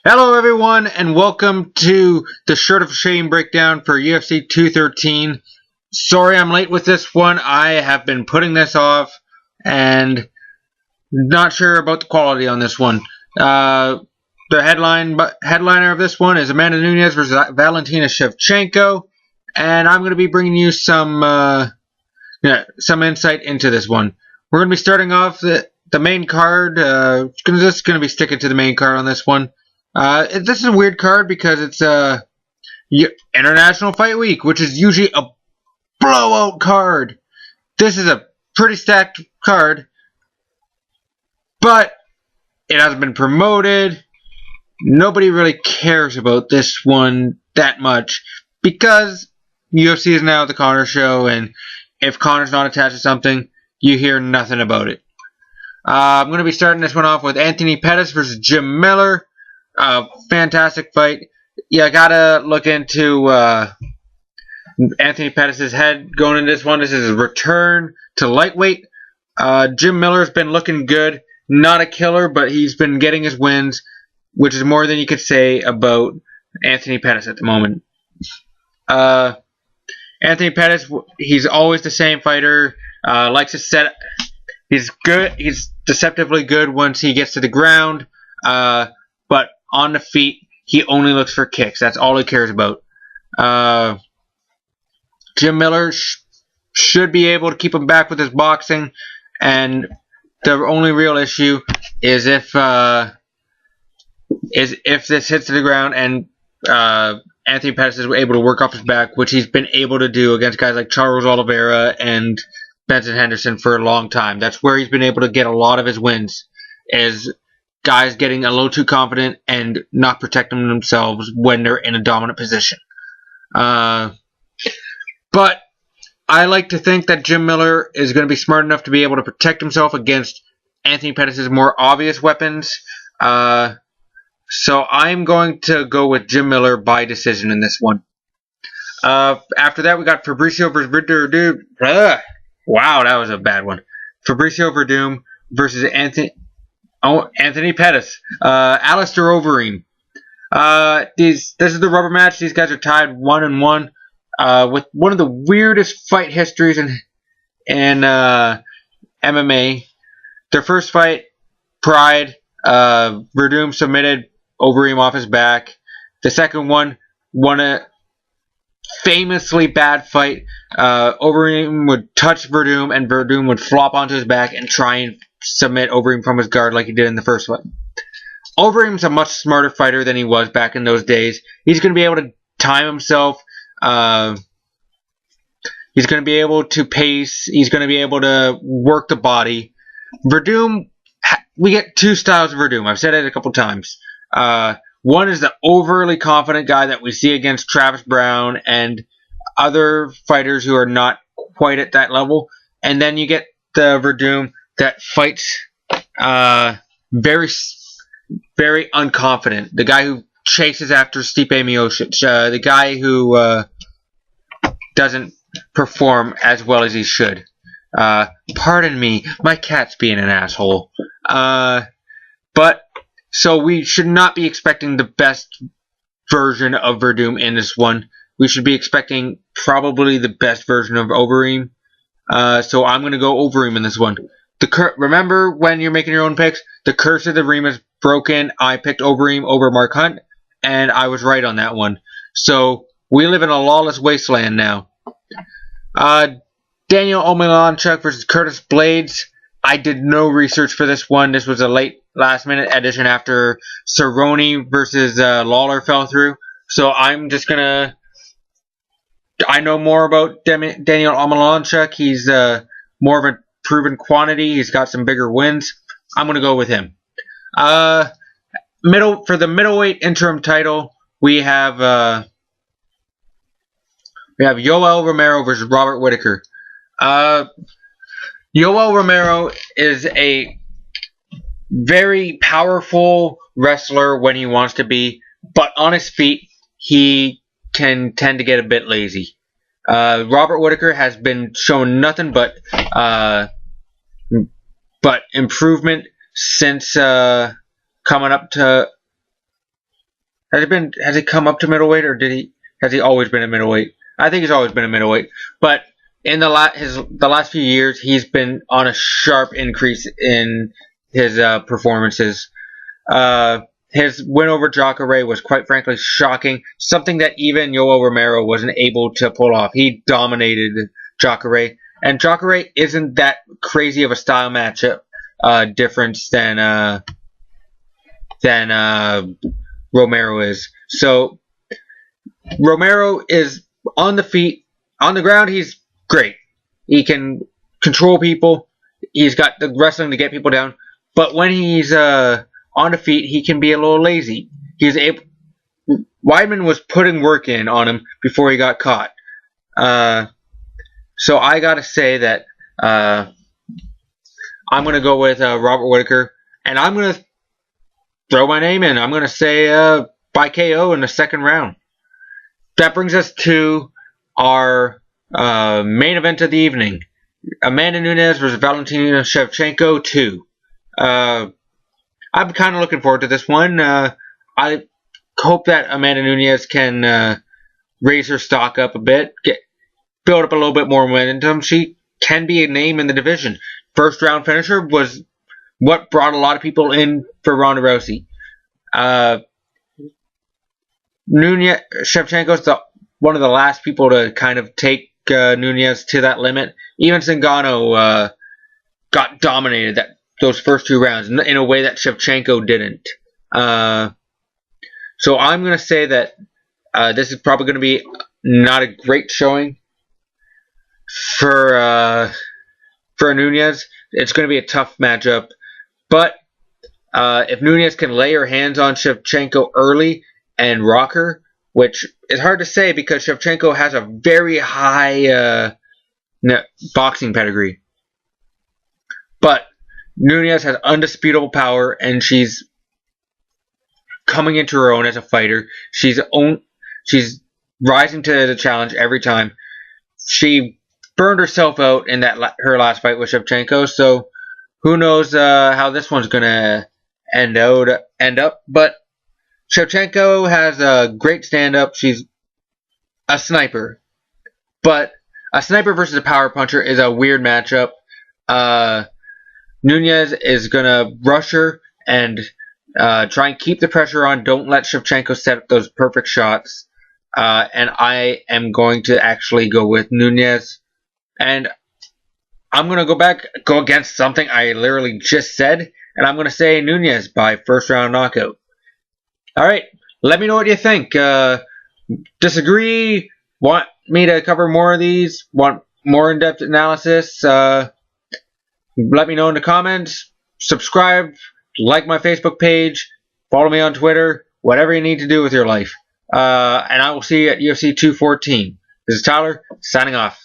Hello everyone and welcome to the Shirt of Shame breakdown for UFC 213. Sorry I'm late with this one. I have been putting this off and not sure about the quality on this one. The headliner of this one is Amanda Nunes versus Valentina Shevchenko, and I'm going to be bringing you some insight into this one. We're going to be starting off the main card. Just going to be sticking to the main card on this one. This is a weird card because it's International Fight Week, which is usually a blowout card. This is a pretty stacked card, but it hasn't been promoted. Nobody really cares about this one that much because UFC is now the Conor show, and if Conor's not attached to something, you hear nothing about it. I'm going to be starting this one off with Anthony Pettis versus Jim Miller. Fantastic fight. Yeah, I gotta look into Anthony Pettis' head going into this one. This is his return to lightweight. Jim Miller's been looking good. Not a killer, but he's been getting his wins, which is more than you could say about Anthony Pettis at the moment. Anthony Pettis, he's always the same fighter. Likes to set. He's good. He's deceptively good once he gets to the ground. But on the feet, he only looks for kicks. That's all he cares about. Jim Miller should be able to keep him back with his boxing, and the only real issue is if this hits the ground and Anthony Pettis is able to work off his back, which he's been able to do against guys like Charles Oliveira and Benson Henderson for a long time. That's where he's been able to get a lot of his wins, is guys getting a little too confident and not protecting themselves when they're in a dominant position. But I like to think that Jim Miller is going to be smart enough to be able to protect himself against Anthony Pettis' more obvious weapons. So I'm going to go with Jim Miller by decision in this one. After that, we got Fabricio versus Verdum. Wow, that was a bad one. Fabricio Verdum versus Anthony Pettis. Alistair Overeem. This is the rubber match. These guys are tied 1-1. With one of the weirdest fight histories in MMA. Their first fight, Pride, Verdum submitted Overeem off his back. The second one, won a famously bad fight. Overeem would touch Verdum, and Verdum would flop onto his back and try and submit Overeem from his guard like he did in the first one. Overeem's a much smarter fighter than he was back in those days. He's going to be able to time himself. He's going to be able to pace. He's going to be able to work the body. Verdum, we get two styles of Verdum. I've said it a couple times. One is the overly confident guy that we see against Travis Brown and other fighters who are not quite at that level. And then you get the Verdum that fights very, very unconfident. The guy who chases after Stipe Miocic. The guy who doesn't perform as well as he should. Pardon me, my cat's being an asshole. So we should not be expecting the best version of Verdum in this one. We should be expecting probably the best version of Overeem. So I'm going to go Overeem in this one. Remember when you're making your own picks? The curse of the Reem is broken. I picked Overeem over Mark Hunt, and I was right on that one. So we live in a lawless wasteland now. Daniel Omielanczuk versus Curtis Blades. I did no research for this one. This was a last-minute addition after Cerrone versus Lawler fell through. So I'm just going to... I know more about Daniel Omielanczuk. He's more of a proven quantity. He's got some bigger wins. I'm going to go with him. For the middleweight interim title, we have Yoel Romero versus Robert Whittaker. Yoel Romero is a very powerful wrestler when he wants to be, but on his feet, he can tend to get a bit lazy. Robert Whittaker has been shown nothing but improvement since coming up to Has he come up to middleweight, or has he always been a middleweight? I think he's always been a middleweight. But in the last few years, he's been on a sharp increase in his performances. His win over Jacare was quite frankly shocking. Something that even Yoel Romero wasn't able to pull off. He dominated Jacare. And Jacare isn't that crazy of a style matchup difference than Romero is. So Romero is on the feet. On the ground, he's great. He can control people. He's got the wrestling to get people down. But when he's on the feet, he can be a little lazy. Weidman was putting work in on him before he got caught. So I gotta say that I'm gonna go with Robert Whittaker, and I'm gonna throw my name in. I'm gonna say by KO in the second round. That brings us to our main event of the evening: Amanda Nunes versus Valentina Shevchenko 2. I'm kind of looking forward to this one. I hope that Amanda Nunes can raise her stock up a bit, build up a little bit more momentum. She can be a name in the division. First round finisher was what brought a lot of people in for Ronda Rousey. Shevchenko's one of the last people to kind of take Nunes to that limit. Even Zingano got dominated those first 2 rounds in a way that Shevchenko didn't. So I'm going to say that this is probably going to be not a great showing for Nunes. It's going to be a tough matchup. But if Nunes can lay her hands on Shevchenko early and rock her, which is hard to say because Shevchenko has a very high boxing pedigree. But Nunes has undisputable power, and she's coming into her own as a fighter. She's rising to the challenge every time. She burned herself out in her last fight with Shevchenko, so who knows how this one's gonna end up. But Shevchenko has a great stand-up. She's a sniper, but a sniper versus a power puncher is a weird matchup. Nunes is going to rush her and try and keep the pressure on. Don't let Shevchenko set up those perfect shots. And I am going to actually go with Nunes. And I'm going to go against something I literally just said. And I'm going to say Nunes by first round knockout. Alright, let me know what you think. Disagree? Want me to cover more of these? Want more in-depth analysis? Let me know in the comments. Subscribe, like my Facebook page, follow me on Twitter, whatever you need to do with your life. And I will see you at UFC 214. This is Tyler, signing off.